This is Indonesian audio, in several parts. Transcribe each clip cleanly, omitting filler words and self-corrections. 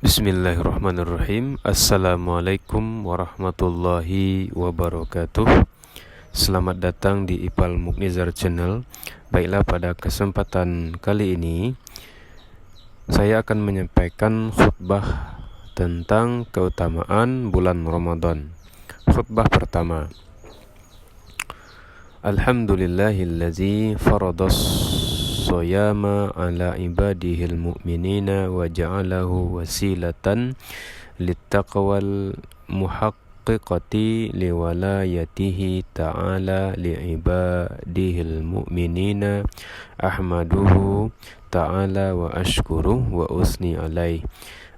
Bismillahirrahmanirrahim. Assalamualaikum warahmatullahi wabarakatuh. Selamat datang di Ipal Muknizar Channel. Baiklah, pada kesempatan kali ini saya akan menyampaikan khutbah tentang keutamaan bulan Ramadan. Khutbah pertama. Alhamdulillahillazi faradas siyama ala ibadihil mu'minina wa ja'alahu wasilatan littaqwal muhaqqiqati liwalayatihi ta'ala li'ibadihil mu'minina ahmaduhu ta'ala wa ashkuruh wa usni alaih.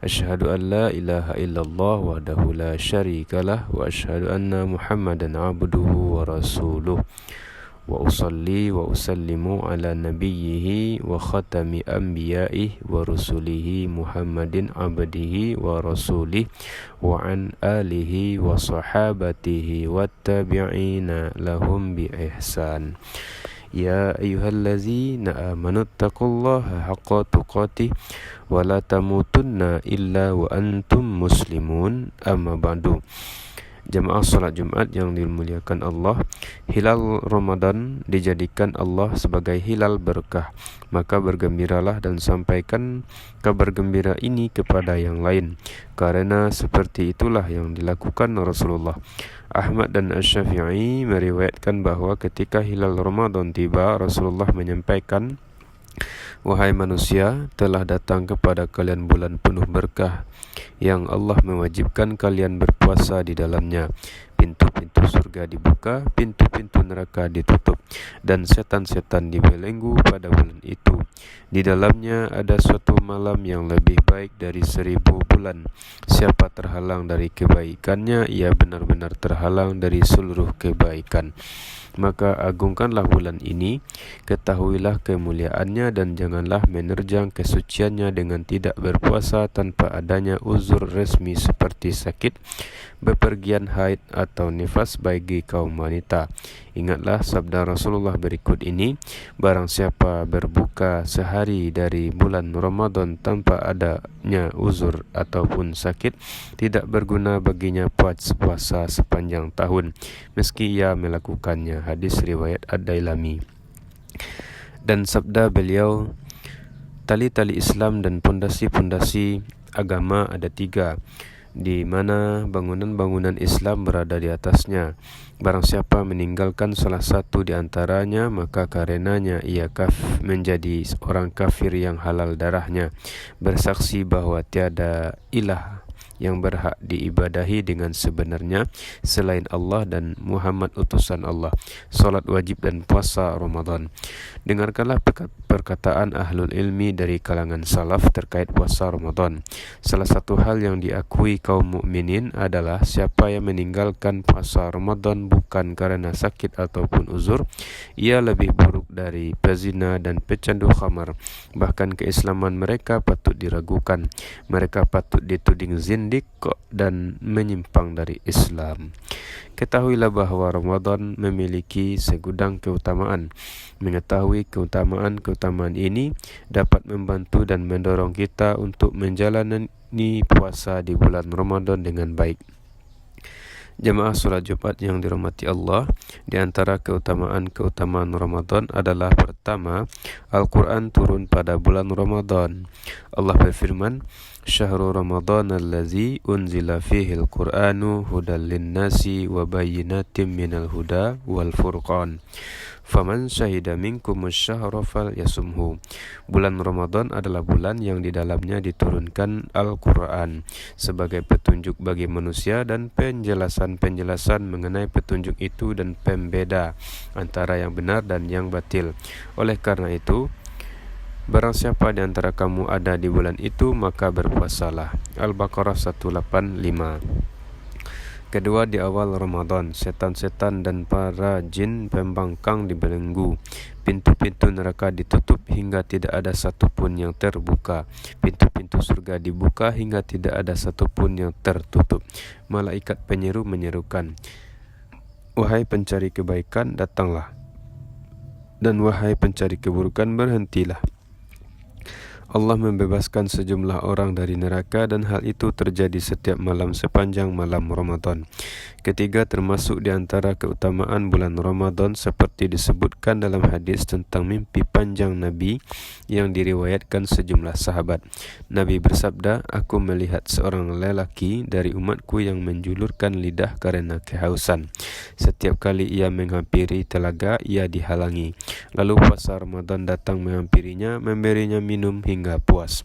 Asyhadu an la ilaha illallah wahdahu la syarikalah wa asyhadu anna Muhammadan abduhu wa rasuluh. Wa usalli wa usallimu ala nabiyyihi wa khatami anbiya'ihi wa rusulihi Muhammadin abdihi wa rasulih wa an alihi wa sahabatihi wa tabi'ina lahum bi ihsan. Ya ayyuhallazina amanu taqullaha haqqa tuqatih wa la tamutunna illa wa antum muslimun. Amma ba'du. Jamaah salat Jumat yang dimuliakan Allah, hilal Ramadan dijadikan Allah sebagai hilal berkah. Maka bergembiralah dan sampaikan kabar gembira ini kepada yang lain, karena seperti itulah yang dilakukan Rasulullah. Ahmad dan Asy-Syafi'i meriwayatkan bahwa ketika hilal Ramadan tiba, Rasulullah menyampaikan, "Wahai manusia, telah datang kepada kalian bulan penuh berkah yang Allah mewajibkan kalian berpuasa di dalamnya. Pintu-pintu surga dibuka, pintu-pintu neraka ditutup, dan setan-setan dibelenggu pada bulan itu. Di dalamnya ada suatu malam yang lebih baik dari 1000 bulan. Siapa terhalang dari kebaikannya, ia benar-benar terhalang dari seluruh kebaikan. Maka agungkanlah bulan ini, ketahuilah kemuliaannya, dan janganlah menerjang kesuciannya dengan tidak berpuasa tanpa adanya uzur resmi seperti sakit, bepergian haid atau nifas bagi kaum wanita. Ingatlah sabda Rasulullah berikut ini, barang siapa berbuka sehari dari bulan Ramadan tanpa adanya uzur ataupun sakit, tidak berguna baginya puasa sepanjang tahun, meski ia melakukannya." Hadis riwayat Ad-Dailami. Dan sabda beliau, tali-tali Islam dan pondasi-pondasi agama ada 3, di mana bangunan-bangunan Islam berada di atasnya. Barang siapa meninggalkan salah satu di antaranya, maka karenanya ia menjadi orang kafir yang halal darahnya, bersaksi bahwa tiada ilah yang berhak diibadahi dengan sebenarnya selain Allah dan Muhammad utusan Allah, salat wajib dan puasa Ramadan. Dengarkanlah perkataan ahlul ilmi dari kalangan salaf terkait puasa Ramadan. Salah satu hal yang diakui kaum mukminin adalah siapa yang meninggalkan puasa Ramadan bukan karena sakit ataupun uzur, ia lebih buruk dari pezina dan pecandu khamar. Bahkan keislaman mereka patut diragukan. Mereka patut dituding zindik dan menyimpang dari Islam. Ketahuilah bahwa Ramadan memiliki segudang keutamaan. Mengetahui keutamaan ini dapat membantu dan mendorong kita untuk menjalani puasa di bulan Ramadan dengan baik. Jemaah salat Jumat yang dirahmati Allah, di antara keutamaan Ramadan adalah pertama, Al-Quran turun pada bulan Ramadan. Allah berfirman, "Syahrul Ramadan allazi unzila fihi al-Qur'anu hudal linnasi wa bayyinatin minal huda wal furqan. Faman syahida minkumus syahra falyasumhu." Bulan Ramadan adalah bulan yang di dalamnya diturunkan Al-Quran sebagai petunjuk bagi manusia dan penjelasan mengenai petunjuk itu dan pembeda antara yang benar dan yang batil. Oleh karena itu, barang siapa di antara kamu ada di bulan itu, maka berpuasalah. Al-Baqarah 185. Kedua, di awal Ramadan, setan-setan dan para jin pembangkang dibelenggu. Pintu-pintu neraka ditutup hingga tidak ada satupun yang terbuka. Pintu-pintu surga dibuka hingga tidak ada satupun yang tertutup. Malaikat penyeru menyerukan, "Wahai pencari kebaikan, datanglah. Dan wahai pencari keburukan, berhentilah." Allah membebaskan sejumlah orang dari neraka dan hal itu terjadi setiap malam sepanjang malam Ramadan. Ketiga, termasuk di antara keutamaan bulan Ramadan seperti disebutkan dalam hadis tentang mimpi panjang Nabi yang diriwayatkan sejumlah sahabat. Nabi bersabda, "Aku melihat seorang lelaki dari umatku yang menjulurkan lidah karena kehausan. Setiap kali ia menghampiri telaga, ia dihalangi. Lalu puasa Ramadan datang menghampirinya, memberinya minum hingga puas."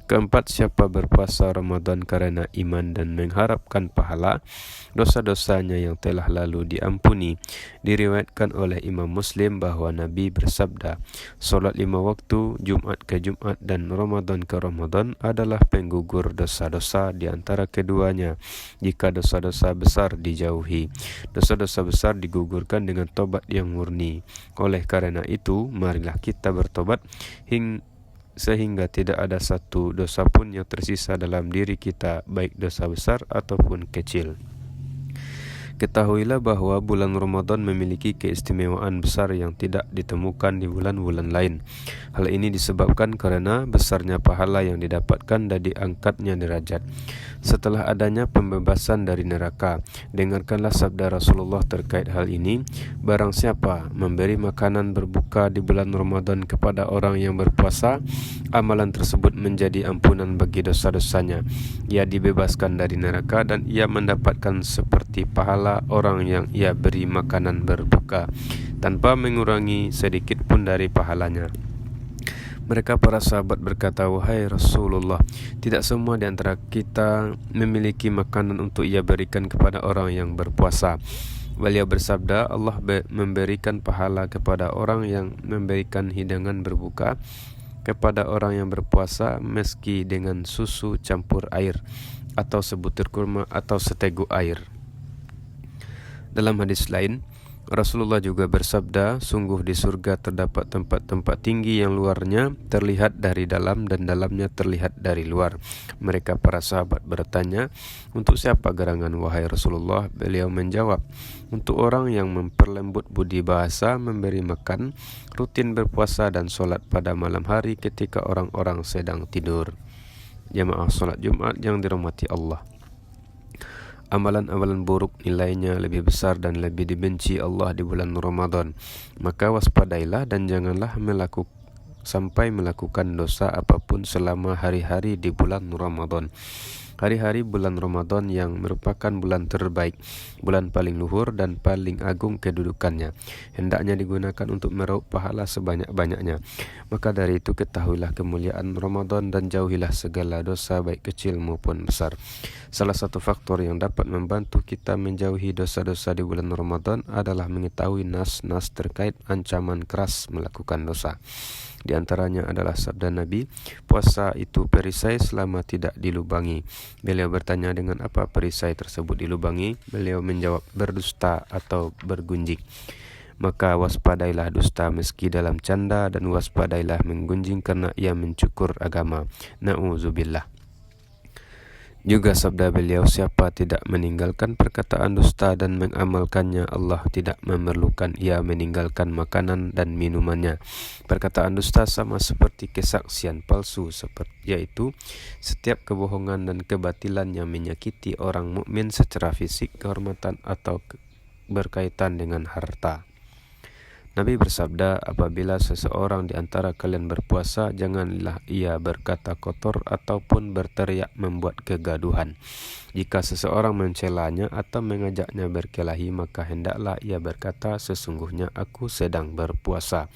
Keempat, siapa berpuasa Ramadan karena iman dan mengharapkan pahala, dosa-dosanya yang telah lalu diampuni. Diriwayatkan oleh Imam Muslim bahwa Nabi bersabda, "Solat 5 waktu, Jumat ke Jumat dan Ramadan ke Ramadan adalah penggugur dosa-dosa di antara keduanya jika dosa-dosa besar dijauhi. Dosa-dosa besar digugurkan dengan tobat yang murni. Oleh karena itu, marilah kita bertobat sehingga tidak ada satu dosa pun yang tersisa dalam diri kita, baik dosa besar ataupun kecil." Ketahuilah bahwa bulan Ramadan memiliki keistimewaan besar yang tidak ditemukan di bulan-bulan lain. Hal ini disebabkan karena besarnya pahala yang didapatkan dan diangkatnya derajat. Setelah adanya pembebasan dari neraka, dengarkanlah sabda Rasulullah terkait hal ini. Barang siapa memberi makanan berbuka di bulan Ramadan kepada orang yang berpuasa, amalan tersebut menjadi ampunan bagi dosa-dosanya. Ia dibebaskan dari neraka dan ia mendapatkan seperti pahala orang yang ia beri makanan berbuka, tanpa mengurangi sedikit pun dari pahalanya. Mereka para sahabat berkata, "Wahai Rasulullah, tidak semua di antara kita memiliki makanan untuk ia berikan kepada orang yang berpuasa." Beliau bersabda, "Allah memberikan pahala kepada orang yang memberikan hidangan berbuka kepada orang yang berpuasa meski dengan susu campur air atau sebutir kurma atau seteguk air." Dalam hadis lain, Rasulullah juga bersabda, "Sungguh di surga terdapat tempat-tempat tinggi yang luarnya terlihat dari dalam dan dalamnya terlihat dari luar." Mereka para sahabat bertanya, "Untuk siapa gerangan wahai Rasulullah?" Beliau menjawab, "Untuk orang yang memperlembut budi bahasa, memberi makan, rutin berpuasa dan solat pada malam hari ketika orang-orang sedang tidur." Jamaah solat Jumat yang dirahmati Allah, amalan-amalan buruk nilainya lebih besar dan lebih dibenci Allah di bulan Ramadan. Maka waspadailah dan janganlah sampai melakukan dosa apapun selama hari-hari di bulan Ramadan. Hari-hari bulan Ramadan yang merupakan bulan terbaik, bulan paling luhur dan paling agung kedudukannya, hendaknya digunakan untuk meraup pahala sebanyak-banyaknya. Maka dari itu ketahuilah kemuliaan Ramadan dan jauhilah segala dosa baik kecil maupun besar. Salah satu faktor yang dapat membantu kita menjauhi dosa-dosa di bulan Ramadan adalah mengetahui nas-nas terkait ancaman keras melakukan dosa. Di antaranya adalah sabda Nabi, "Puasa itu perisai selama tidak dilubangi." Beliau bertanya, "Dengan apa perisai tersebut dilubangi?" Beliau menjawab, "Berdusta atau bergunjing." Maka waspadailah dusta meski dalam canda, dan waspadailah menggunjing karena ia mencukur agama. Na'udzubillah. Juga sabda beliau, "Siapa tidak meninggalkan perkataan dusta dan mengamalkannya, Allah tidak memerlukan ia meninggalkan makanan dan minumannya." Perkataan dusta sama seperti kesaksian palsu, yaitu setiap kebohongan dan kebatilan yang menyakiti orang mukmin secara fisik, kehormatan atau berkaitan dengan harta. Nabi bersabda, "Apabila seseorang di antara kalian berpuasa, janganlah ia berkata kotor ataupun berteriak membuat kegaduhan. Jika seseorang mencelanya atau mengajaknya berkelahi, maka hendaklah ia berkata, 'Sesungguhnya aku sedang berpuasa.'"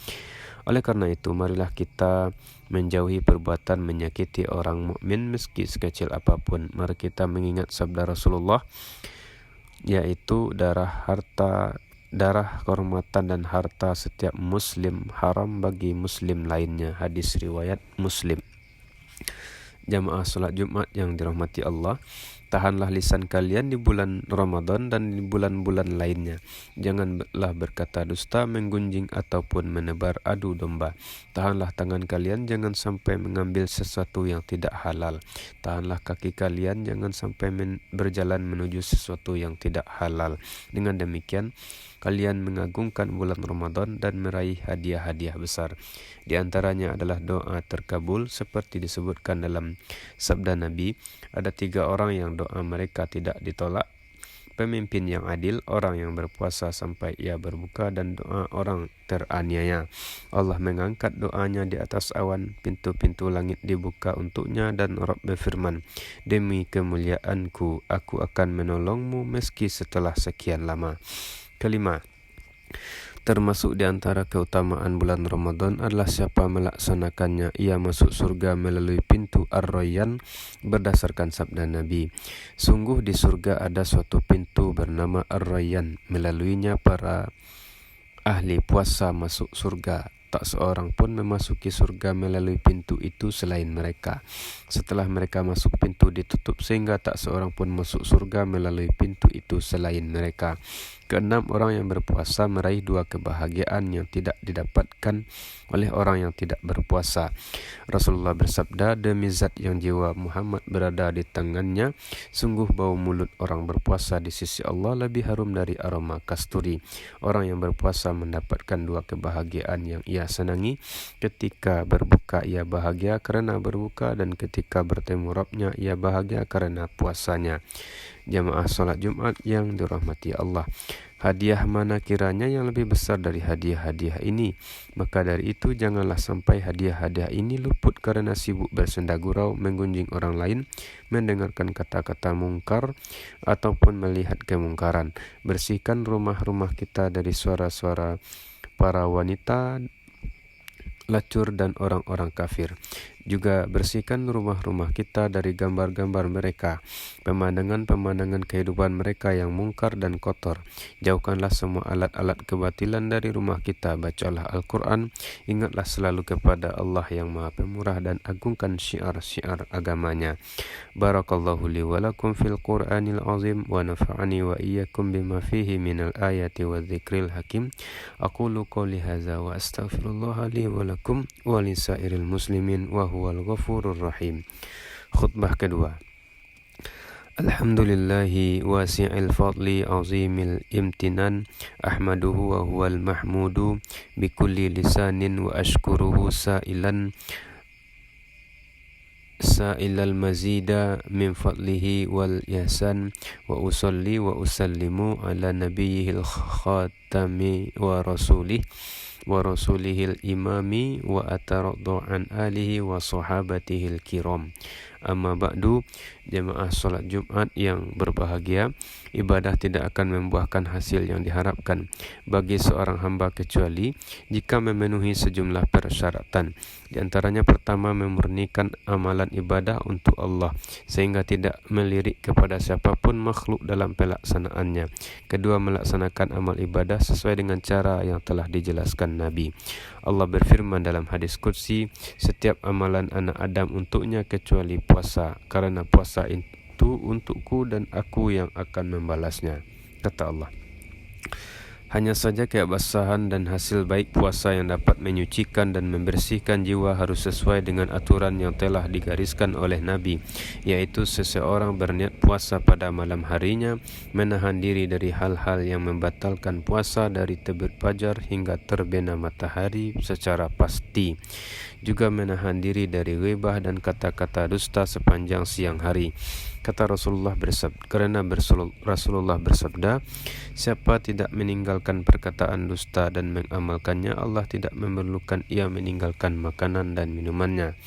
Oleh karena itu, marilah kita menjauhi perbuatan menyakiti orang mukmin meski sekecil apapun. Mari kita mengingat sabda Rasulullah, yaitu darah, kehormatan dan harta setiap muslim haram bagi muslim lainnya. Hadis riwayat Muslim. Jamaah salat Jumat yang dirahmati Allah, Tahanlah lisan kalian di bulan Ramadan dan di bulan-bulan lainnya. Janganlah berkata dusta, menggunjing ataupun menebar adu domba. Tahanlah tangan kalian, jangan sampai mengambil sesuatu yang tidak halal. Tahanlah kaki kalian, jangan sampai berjalan menuju sesuatu yang tidak halal. Dengan demikian, kalian mengagungkan bulan Ramadan dan meraih hadiah-hadiah besar. Di antaranya adalah doa terkabul seperti disebutkan dalam sabda Nabi. Ada 3 orang yang doa mereka tidak ditolak. Pemimpin yang adil, orang yang berpuasa sampai ia berbuka, dan doa orang teraniaya. Allah mengangkat doanya di atas awan, pintu-pintu langit dibuka untuknya, dan Rabb berfirman, demi kemuliaanku, aku akan menolongmu meski setelah sekian lama. Kelima, termasuk di antara keutamaan bulan Ramadan adalah siapa melaksanakannya, ia masuk surga melalui pintu Ar-Rayyan berdasarkan sabda Nabi. Sungguh di surga ada suatu pintu bernama Ar-Rayyan, melaluinya para ahli puasa masuk surga. Tak seorang pun memasuki surga melalui pintu itu selain mereka. Setelah mereka masuk, pintu ditutup sehingga tak seorang pun masuk surga melalui pintu itu selain mereka. Keenam, orang yang berpuasa meraih 2 kebahagiaan yang tidak didapatkan oleh orang yang tidak berpuasa. Rasulullah bersabda, demi zat yang jiwa Muhammad berada di tangannya, sungguh bau mulut orang berpuasa di sisi Allah lebih harum dari aroma kasturi. Orang yang berpuasa mendapatkan 2 kebahagiaan yang ia senangi. Ketika berbuka ia bahagia karena berbuka, dan ketika bertemu Rabbnya ia bahagia karena puasanya. Jamaah salat Jumat yang dirahmati Allah, hadiah mana kiranya yang lebih besar dari hadiah-hadiah ini? Maka dari itu janganlah sampai hadiah-hadiah ini luput karena sibuk bersenda gurau, menggunjing orang lain, mendengarkan kata-kata mungkar, ataupun melihat kemungkaran. Bersihkan rumah-rumah kita dari suara-suara para wanita lacur dan orang-orang kafir. Juga bersihkan rumah-rumah kita dari gambar-gambar mereka, pemandangan-pemandangan kehidupan mereka yang mungkar dan kotor. Jauhkanlah semua alat-alat kebatilan dari rumah kita. Bacalah Al-Quran, ingatlah selalu kepada Allah yang Maha Pemurah, dan agungkan syiar-syiar agamanya. Barakallahu li wa lakum fil Qur'anil azim, wa nafa'ani wa iyyakum bima fihi minal ayati wa dzikril hakim. Aqulu qawli hadza wa astaghfirullah li wa lakum wa lisairil muslimin wa huwal ghafurur rahim. Khutbah kedua. Alhamdulillahi wasi'il fadli azimil imtinan, ahmaduhu wa huwal mahmudu bikulli lisanin, wa ashkuruhu sa'ilal mazida min fadlihi wal ihsan, wa usalli wa usallimu ala nabiyyihil khatami wa rasulihil imami wa ataraddu an alihi wa sahabatihil kiram. Amma ba'du, jemaah salat Jumat yang berbahagia, ibadah tidak akan membuahkan hasil yang diharapkan bagi seorang hamba kecuali jika memenuhi sejumlah persyaratan. Di antaranya, pertama, memurnikan amalan ibadah untuk Allah sehingga tidak melirik kepada siapapun makhluk dalam pelaksanaannya. Kedua, melaksanakan amal ibadah sesuai dengan cara yang telah dijelaskan Nabi. Allah berfirman dalam hadis qudsi, setiap amalan anak Adam untuknya kecuali puasa, karena puasa itu untukku dan aku yang akan membalasnya. Kata Allah, hanya saja keabsahan dan hasil baik puasa yang dapat menyucikan dan membersihkan jiwa harus sesuai dengan aturan yang telah digariskan oleh Nabi, yaitu seseorang berniat puasa pada malam harinya, menahan diri dari hal-hal yang membatalkan puasa dari terbit fajar hingga terbena matahari secara pasti. Juga menahan diri dari ghibah dan kata-kata dusta sepanjang siang hari. Kata Rasulullah bersabda, siapa tidak meninggalkan perkataan dusta dan mengamalkannya, Allah tidak memerlukan ia meninggalkan makanan dan minumannya.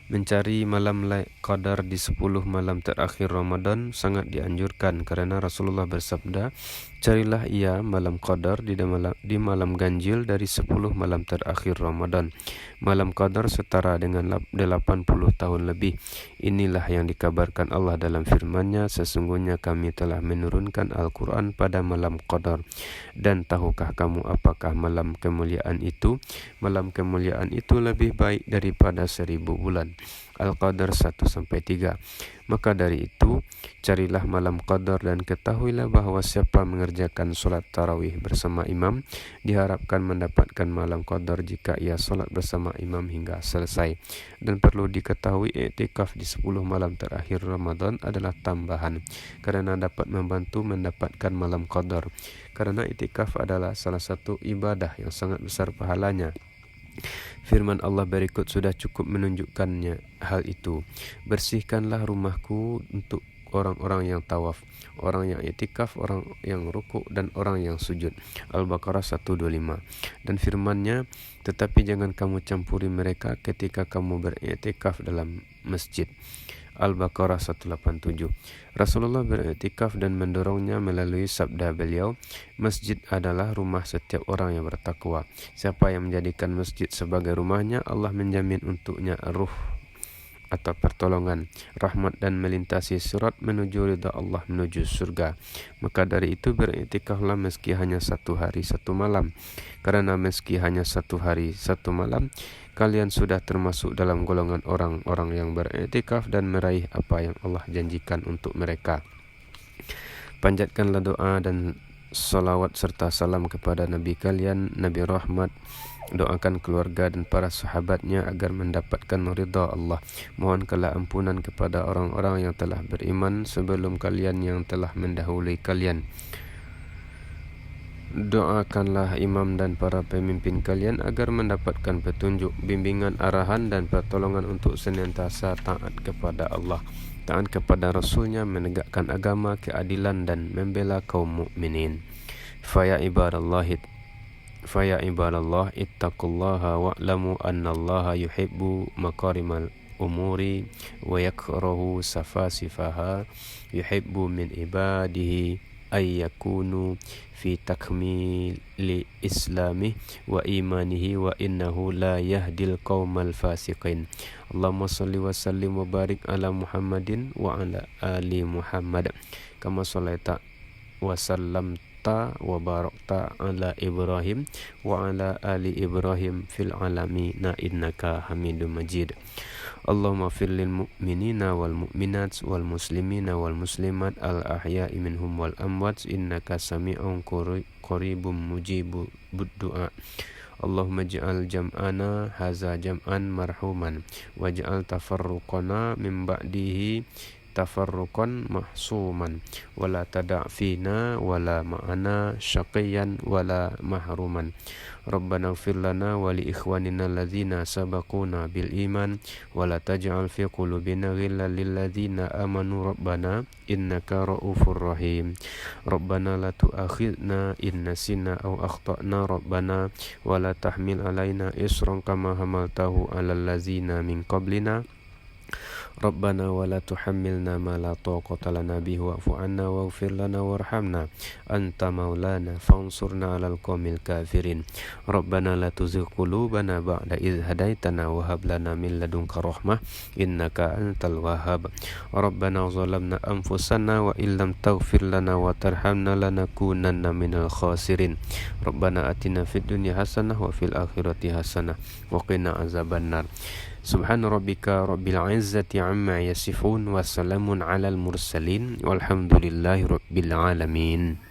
Mencari malam qadar di 10 malam terakhir Ramadan sangat dianjurkan karena Rasulullah bersabda, carilah ia malam qadar di malam ganjil dari 10 malam terakhir Ramadan. Malam qadar setara dengan 80 tahun lebih. Inilah yang dikabarkan Allah dalam firman-Nya, sesungguhnya kami telah menurunkan Al-Quran pada malam qadar. Dan tahukah kamu apakah malam kemuliaan itu? Malam kemuliaan itu lebih baik daripada 1000 bulan. Al-Qadar 1-3. Maka dari itu, carilah malam qadar dan ketahuilah bahwa siapa mengerjakan solat tarawih bersama imam, diharapkan mendapatkan malam qadar jika ia solat bersama imam hingga selesai. Dan perlu diketahui i'tikaf di 10 malam terakhir Ramadan adalah tambahan, karena dapat membantu mendapatkan malam qadar. Karena i'tikaf adalah salah satu ibadah yang sangat besar pahalanya. Firman Allah berikut sudah cukup menunjukkannya hal itu. Bersihkanlah rumahku untuk orang-orang yang tawaf, orang yang i'tikaf, orang yang rukuk, dan orang yang sujud. Al-Baqarah 125. Dan firman-Nya, tetapi jangan kamu campuri mereka ketika kamu beriktikaf dalam masjid. Al-Baqarah 187. Rasulullah beriktikaf dan mendorongnya melalui sabda beliau, masjid adalah rumah setiap orang yang bertakwa. Siapa yang menjadikan masjid sebagai rumahnya, Allah menjamin untuknya ruh atau pertolongan, rahmat, dan melintasi sirat menuju ridha Allah, menuju surga. Maka dari itu beriktikaflah meski hanya 1 hari 1 malam. Karena meski hanya 1 hari 1 malam, kalian sudah termasuk dalam golongan orang-orang yang beriktikaf dan meraih apa yang Allah janjikan untuk mereka. Panjatkanlah doa dan salawat serta salam kepada Nabi kalian, Nabi Rahmat. Doakan keluarga dan para sahabatnya agar mendapatkan ridha Allah. Mohonkanlah ampunan kepada orang-orang yang telah beriman sebelum kalian, yang telah mendahului kalian. Doakanlah imam dan para pemimpin kalian agar mendapatkan petunjuk, bimbingan, arahan, dan pertolongan untuk senantiasa taat kepada Allah, taat kepada Rasulnya, menegakkan agama, keadilan, dan membela kaum mukminin. Faya ibadallah ittaqullaha wa'lamu annallaha yuhibbu makarimal umuri wa yakrahu safasifaha, yuhibbu min ibadihi ay yakunu fi takmili islamih wa imanihi wa innahu la yahdil qaumal fasiqin. Allahumma salli wa sallim wa barik ala Muhammadin wa ala ali Muhammad kama sallaita wa sallamta wa barakta ala Ibrahim wa ala ali Ibrahim fil alamina innaka Hamidum Majid. Allahumma fir lil mu'minina wal mu'minat wal muslimina wal muslimat al ahya'i minhum wal amwat innaka sami'un qaribum mujibud du'a. Allahumma ij'al jam'ana haza jam'an marhuman waj'al tafarruqana min ba'dihi tafarruqan mahsuman wala tada' fina wala ma'ana syaqiyan wala mahruman. Rabbana ighfir lana wa li ikhwanina alladzina sabaquna bil iman wala taj'al fi qulubina ghillan lil ladzina amanu rabbana innaka ra'ufur rahim. Rabbana la tu'akhidna in nasina aw akhtana rabbana wala tahmil alaina isran kama hamaltahu alal ladzina min qablina. Rabbana wa la tuhammilna ma la taqata lana bihi wa'fu 'anna waghfir lana warhamna anta maulana fansurna 'alal qaumil kafirin. Rabbana la tuzigh qulubana ba'da idh hadaitana wa hab lana min ladunka rahmah innaka antal wahhab. Rabbana zalamna anfusana wa illam taghfir lana wa tarhamna lanakunanna minal khasirin. Rabbana atina fid dunya hasanah wa fil akhirati hasanah wa qina azabannar. Subhana rabbika rabbil izzati amma yasifun wa salamun alal mursalin walhamdulillahi rabbil alamin.